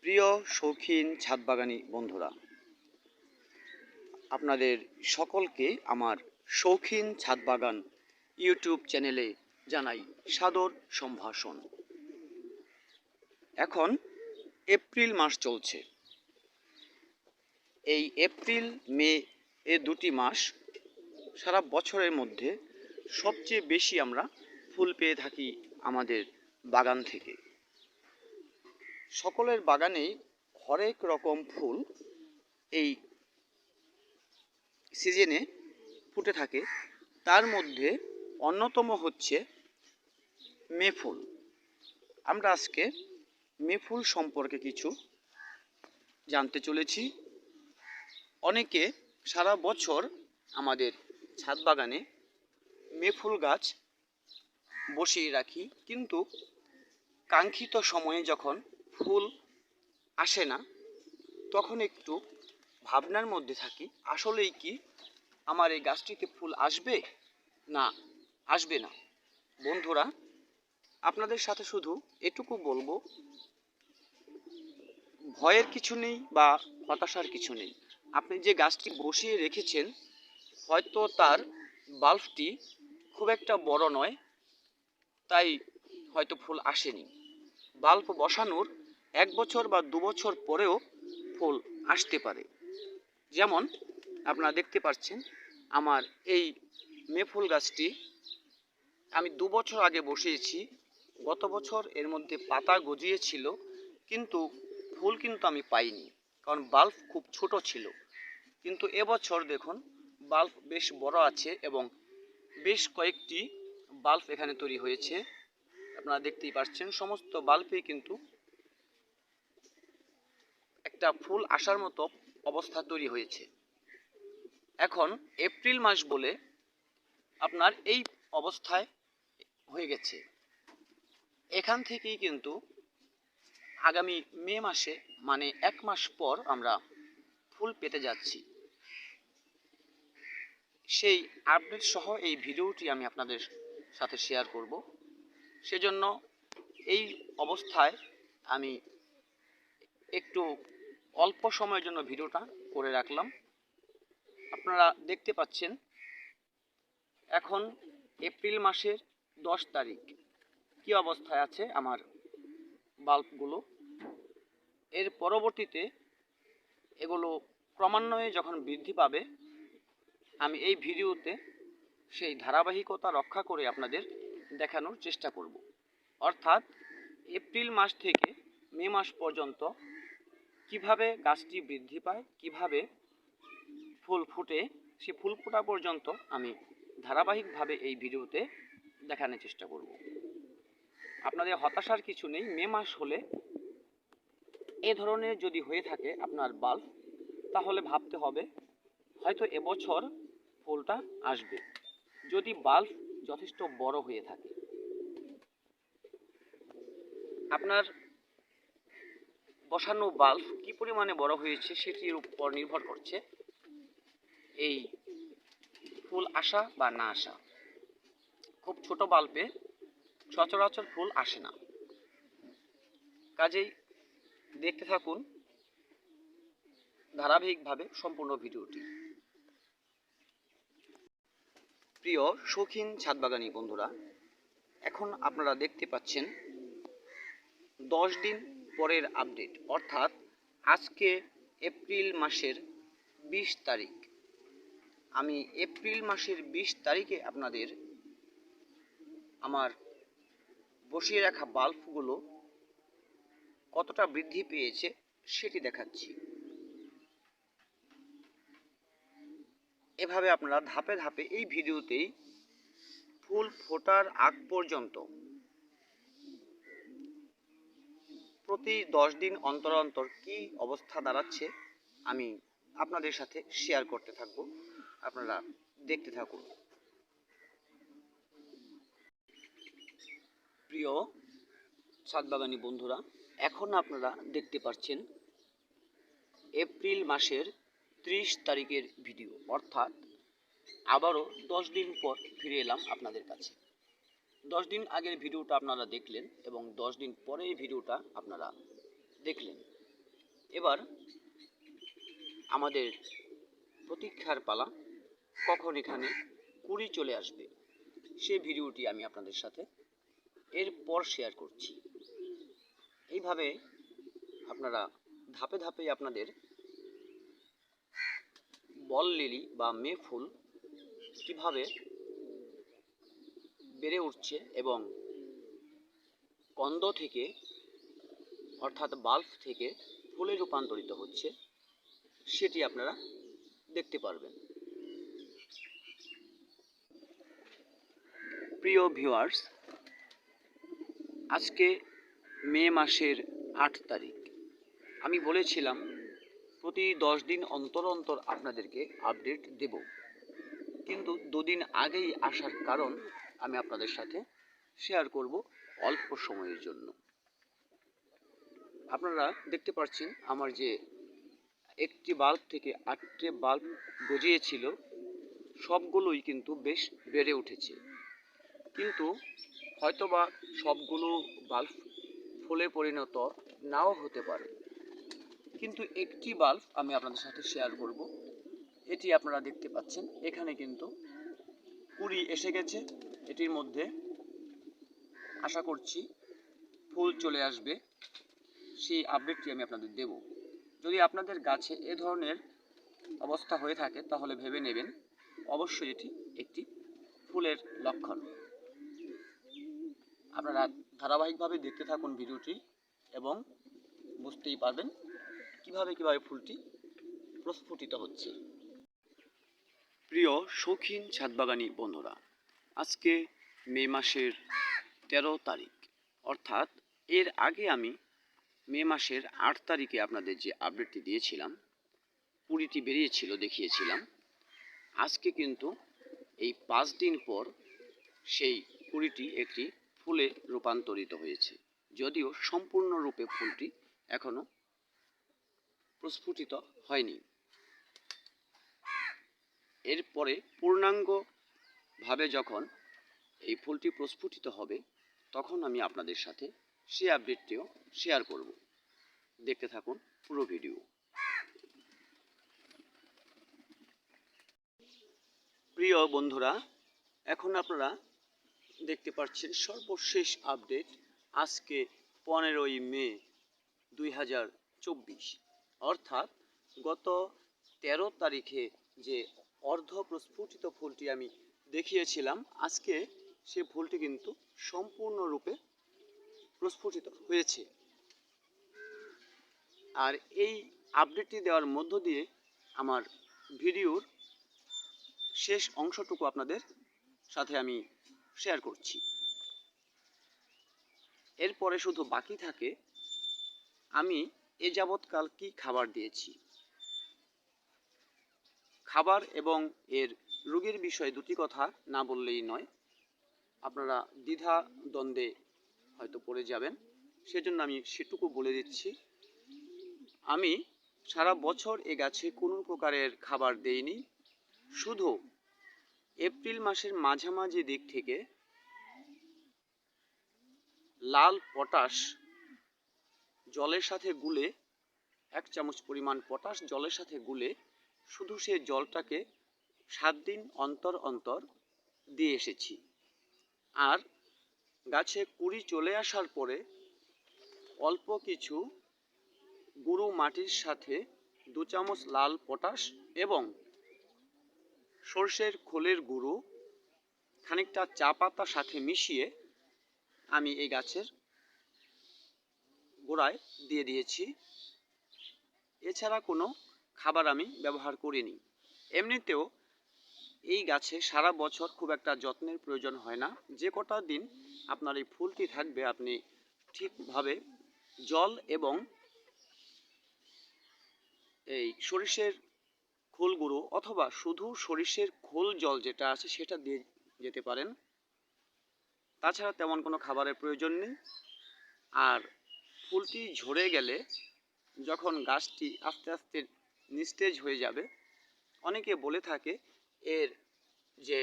প্রিয় শৌখিন ছাদবাগানী বন্ধুরা, আপনাদের সকলকে আমার শৌখিন ছাদবাগান ইউটিউব চ্যানেলে জানাই সাদর সম্ভাষণ। এখন এপ্রিল মাস চলছে। এই এপ্রিল মে দুটি মাস সারা বছরের মধ্যে সবচেয়ে বেশি আমরা ফুল পেয়ে থাকি আমাদের বাগান থেকে। সকলের বাগানেই হরেক রকম ফুল এই সিজনে ফুটে থাকে। তার মধ্যে অন্যতম হচ্ছে মে ফুল। আমরা আজকে মে ফুল সম্পর্কে কিছু জানতে চলেছি। অনেকে সারা বছর আমাদের ছাদ বাগানে মে ফুল গাছ বসিয়ে রাখি, কিন্তু কাঙ্ক্ষিত সময়ে যখন ফুল আসে না তখন একটু ভাবনার মধ্যে থাকি, আসলেই কি আমার এই গাছটিতে ফুল আসবে না আসবে না। বন্ধুরা, আপনাদের সাথে শুধু এটুকু বলবো, ভয়ের কিছু নেই বা হতাশার কিছু নেই। আপনি যে গাছটি বসিয়ে রেখেছেন হয়তো তার বাল্বটি খুব একটা বড় নয়, তাই হয়তো ফুল আসেনি। বাল্ব বসানোর 1 বছর বা 2 বছর পরেও ফুল আসতে পারে। যেমন আপনারা দেখতে পাচ্ছেন আমার এই মে ফুল গাছটি আমি 2 বছর আগে বসিয়েছি। গত বছর এর মধ্যে পাতা গজিয়েছিল, কিন্তু ফুল কিন্তু আমি পাইনি, কারণ বাল্ব খুব ছোট ছিল। কিন্তু এবছর দেখুন বাল্ব বেশ বড় আছে এবং বেশ কয়েকটি বাল্ব এখানে তৈরি হয়েছে। আপনারা দেখতেই পাচ্ছেন সমস্ত বাল্বেই কিন্তু একটা ফুল আসার মতো অবস্থা তৈরি হয়েছে। এখন এপ্রিল মাস বলে আপনার এই অবস্থায় হয়ে গেছে। এখান থেকেই কিন্তু আগামী মে মাসে মানে 1 মাস পর আমরা ফুল পেতে যাচ্ছি। সেই আপডেট সহ এই ভিডিওটি আমি আপনাদের সাথে শেয়ার করব। সেজন্য এই অবস্থায় আমি একটু অল্প সময়ের জন্য ভিডিওটা করে রাখলাম। আপনারা দেখতে পাচ্ছেন এখন এপ্রিল মাসের 10 তারিখ কি অবস্থায় আছে আমার বাল্বগুলো। এর পরবর্তীতে এগুলো ক্রমান্বয়ে যখন বৃদ্ধি পাবে আমি এই ভিডিওতে সেই ধারাবাহিকতা রক্ষা করে আপনাদের দেখানোর চেষ্টা করব। অর্থাৎ এপ্রিল মাস থেকে মে মাস পর্যন্ত কিভাবে গাছটি বৃদ্ধি পায়, কিভাবে ফুল ফুটে, সে ফুল ফোটা পর্যন্ত আমি ধারাবাহিকভাবে এই ভিডিওতে দেখানোর চেষ্টা করব। আপনাদের হতাশার কিছু নেই। মে মাস হলে এ ধরনের যদি হয়ে থাকে আপনার বাল্ব, তাহলে ভাবতে হবে হয়তো এবছর ফুলটা আসবে, যদি বাল্ব যথেষ্ট বড় হয়ে থাকে। আপনার বসানো বাল্ব কি পরিমাণে বড় হয়েছে সেটির উপর নির্ভর করছে এই ফুল আসা বা না আসা। খুব ছোট বাল্বে সচরাচর ফুল আসে না। কাজেই দেখতে থাকুন ধারাবাহিকভাবে সম্পূর্ণ ভিডিওটি। প্রিয় শৌখিন ছাদবাগানী বন্ধুরা, এখন আপনারা দেখতে পাচ্ছেন 10 দিন পরের আপডেট, অর্থাৎ আজকে এপ্রিল মাসের 20 তারিখ। আমি এপ্রিল মাসের 20 তারিখে আপনাদের আমার বসিয়ে রাখা বাল্বগুলো কতটা বৃদ্ধি পেয়েছে সেটি দেখাচ্ছি। এভাবে আপনারা ধাপে ধাপে এই ভিডিওতেই ফুল ফোটার আগ পর্যন্ত প্রতি 10 দিন অন্তর অন্তর কি অবস্থা দাঁড়াচ্ছে আমি আপনাদের সাথে শেয়ার করতে থাকব। আপনারা দেখতে থাকুন। প্রিয় ছাদবাগানী বন্ধুরা, এখন আপনারা দেখতে পাচ্ছেন এপ্রিল মাসের 30 তারিখের ভিডিও, অর্থাৎ আবারও 10 দিন পর ফিরে এলাম আপনাদের কাছে। 10 দিন আগের ভিডিওটা আপনারা দেখলেন এবং 10 দিন পরে এই ভিডিওটা আপনারা দেখলেন। এবার আমাদের প্রতীক্ষার পালা, কখন এখানে কুড়ি চলে আসবে সেই ভিডিওটি আমি আপনাদের সাথে এরপর শেয়ার করছি। এইভাবে আপনারা ধাপে ধাপে আপনাদের বল লিলি বা মে ফুল কীভাবে বেড়ে উঠছে এবং কন্দ থেকে অর্থাৎ বাল্ব থেকে ফুলে রূপান্তরিত হচ্ছে সেটি আপনারা দেখতে পারবেন। প্রিয় ভিউয়ার্স, আজকে মে মাসের ৮ তারিখ। আমি বলেছিলাম প্রতি 10 দিন অন্তর অন্তর আপনাদেরকে আপডেট দেব, কিন্তু দুদিন আগেই আসার কারণ আমি আপনাদের সাথে শেয়ার করব অল্প সময়ের জন্য। আপনারা দেখতে পাচ্ছেন আমার যে একটি বাল্ব থেকে 8টে বাল্ব গজিয়েছিল সবগুলোই কিন্তু বেশ বেড়ে উঠেছে, কিন্তু হয়তোবা সবগুলো বাল্ব ফুলে পরিণত নাও হতে পারে। কিন্তু একটি বাল্ব আমি আপনাদের সাথে শেয়ার করব। এটি আপনারা দেখতে পাচ্ছেন, এখানে কিন্তু কুড়ি এসে গেছে। এটির মধ্যে আশা করছি ফুল চলে আসবে, সেই আপডেটটি আমি আপনাদের দেব। যদি আপনাদের গাছে এ ধরনের অবস্থা হয়ে থাকে তাহলে ভেবে নেবেন অবশ্যই এটি একটি ফুলের লক্ষণ। আপনারা ধারাবাহিকভাবে দেখতে থাকুন ভিডিওটি এবং বুঝতেই পারবেন কিভাবে ফুলটি প্রস্ফুটিত হচ্ছে। প্রিয় শৌখিন ছাদবাগানি বন্ধুরা, আজকে মে মাসের 13 তারিখ, অর্থাৎ এর আগে আমি মে মাসের 8 তারিখে আপনাদের যে আপডেটটি দিয়েছিলাম, কুড়িটি বেরিয়েছিল দেখিয়েছিলাম। আজকে কিন্তু এই 5 দিন পর সেই কুড়িটি একটি ফুলে রূপান্তরিত হয়েছে, যদিও সম্পূর্ণরূপে ফুলটি এখনো প্রস্ফুটিত হয়নি। এরপরে পূর্ণাঙ্গভাবে যখন এই ফুলটি প্রস্ফুটিত হবে তখন আমি আপনাদের সাথে সেই আপডেটটিও শেয়ার করব। দেখতে থাকুন পুরো ভিডিও। প্রিয় বন্ধুরা, এখন আপনারা দেখতে পাচ্ছেন সর্বশেষ আপডেট আজকে 15ই মে 2024, অর্থাৎ গত 13 তারিখে যে অর্ধ প্রস্ফুটিত ফুলটি আমি দেখিয়েছিলাম, আজকে সে ফুলটি কিন্তু সম্পূর্ণরূপে প্রস্ফুটিত হয়েছে। আর এই আপডেটটি দেওয়ার মধ্য দিয়ে আমার ভিডিওর শেষ অংশটুকু আপনাদের সাথে আমি শেয়ার করছি। এরপরে শুধু বাকি থাকে আমি এ যাবৎকাল কি খাবার দিয়েছি। খাবার এবং এর রোগের বিষয়ে দুটি কথা না বললেই নয়, আপনারা দ্বিধা দ্বন্দ্বে হয়তো পড়ে যাবেন, সেজন্য আমি সেটুকু বলে দিচ্ছি। আমি সারা বছর এ গাছে কোনো প্রকারের খাবার দেইনি, শুধু এপ্রিল মাসের মাঝামাঝি দিক থেকে লাল পটাশ জলের সাথে গুলে 1 চামচ পরিমাণ পটাশ জলের সাথে গুলে শুধু সে জলটাকে 7 দিন অন্তর অন্তর দিয়ে এসেছি। আর গাছে কুড়ি চলে আসার পরে অল্প কিছু গুঁড়ো মাটির সাথে 2 চামচ লাল পটাশ এবং সর্ষের খোলের গুঁড়ো খানিকটা চা পাতার সাথে মিশিয়ে আমি এই গাছের গোড়ায় দিয়ে দিয়েছি। এছাড়া কোনো খাবার আমি ব্যবহার করিনি। এমনিতেও এই গাছে সারা বছর খুব একটা যত্নের প্রয়োজন হয় না। যে কটা দিন আপনার এই ফুলটি থাকবে আপনি ঠিকভাবে জল এবং এই সরিষের খোল গুঁড়ো অথবা শুধু সরিষের খোল জল যেটা আছে সেটা দিয়ে যেতে পারেন। তাছাড়া তেমন কোনো খাবারের প্রয়োজন নেই। আর ফুলটি ঝরে গেলে যখন গাছটি আস্তে আস্তে নিস্তেজ হয়ে যাবে, অনেকে বলে থাকে এর যে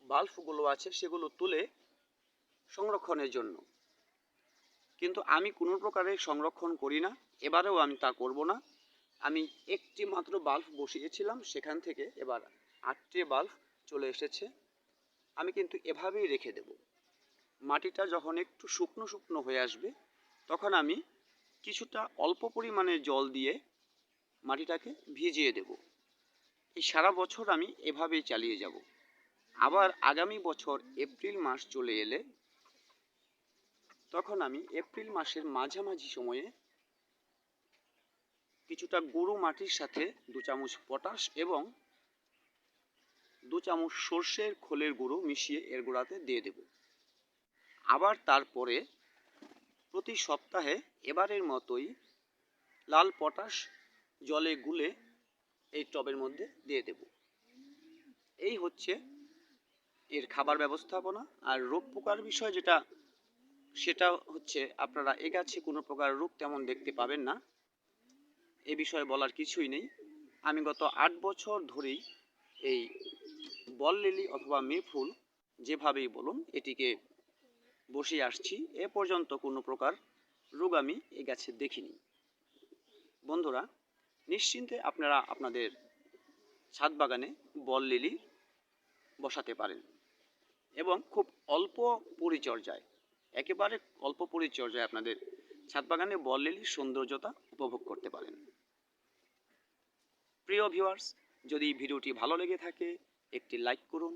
বাল্বগুলো আছে সেগুলো তুলে সংরক্ষণের জন্য। কিন্তু আমি কোনো প্রকারে সংরক্ষণ করি না, এবারেও আমি তা করব না। আমি একটি মাত্র বাল্ব বসিয়েছিলাম, সেখান থেকে এবার 8টি বাল্ব চলে এসেছে। আমি কিন্তু এভাবেই রেখে দেব। মাটিটা যখন একটু শুকনো শুকনো হয়ে আসবে, তখন আমি কিছুটা অল্প পরিমাণে জল দিয়ে মাটিটাকে ভিজিয়ে দেব। এই সারা বছর আমি এভাবেই চালিয়ে যাব। আবার আগামী বছর এপ্রিল মাস চলে এলে, তখন আমি এপ্রিল মাসের মাঝামাঝি সময়ে কিছুটা গুঁড়ো মাটির সাথে 2 চামচ পটাশ এবং 2 চামচ সর্ষের খোলের গুঁড়ো মিশিয়ে এর গোড়াতে দিয়ে দেব। আবার তারপরে প্রতি সপ্তাহে এবারের মতোই লাল পটাশ জলে গুলে এই টবের মধ্যে দিয়ে দেব। এই হচ্ছে এর খাবার ব্যবস্থাপনা। আর রোগ পোকার বিষয় সেটা হচ্ছে, আপনারা এ গাছে কোনো প্রকার রোগ তেমন দেখতে পাবেন না, এ বিষয়ে বলার কিছুই নেই। আমি গত 8 বছর ধরেই এই বল লিলি অথবা মে ফুল, যেভাবেই বলুন, এটিকে বসিয়ে আসছি। এ পর্যন্ত কোনো প্রকার রোগ আমি এই গাছে দেখিনি। বন্ধুরা, নিশ্চিন্তে আপনারা আপনাদের ছাদ বাগানে বল লিলি বসাতে পারেন এবং খুব অল্প পরিচর্যায়, একেবারে অল্প পরিচর্যায় আপনাদের ছাদ বাগানে বল লিলির সৌন্দর্যতা উপভোগ করতে পারেন। প্রিয় ভিউয়ার্স, যদি ভিডিওটি ভালো লেগে থাকে একটি লাইক করুন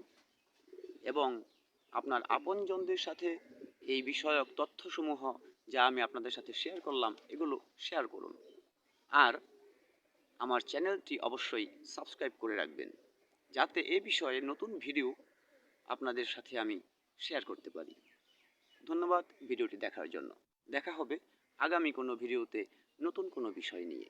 এবং আপনার আপনজনদের সাথে এই বিষয়ক তথ্যসমূহ যা আমি আপনাদের সাথে শেয়ার করলাম এগুলো শেয়ার করুন। আর আমার চ্যানেলটি অবশ্যই সাবস্ক্রাইব করে রাখবেন, যাতে এ বিষয়ে নতুন ভিডিও আপনাদের সাথে আমি শেয়ার করতে পারি। ধন্যবাদ ভিডিওটি দেখার জন্য। দেখা হবে আগামী কোনো ভিডিওতে নতুন কোনো বিষয় নিয়ে।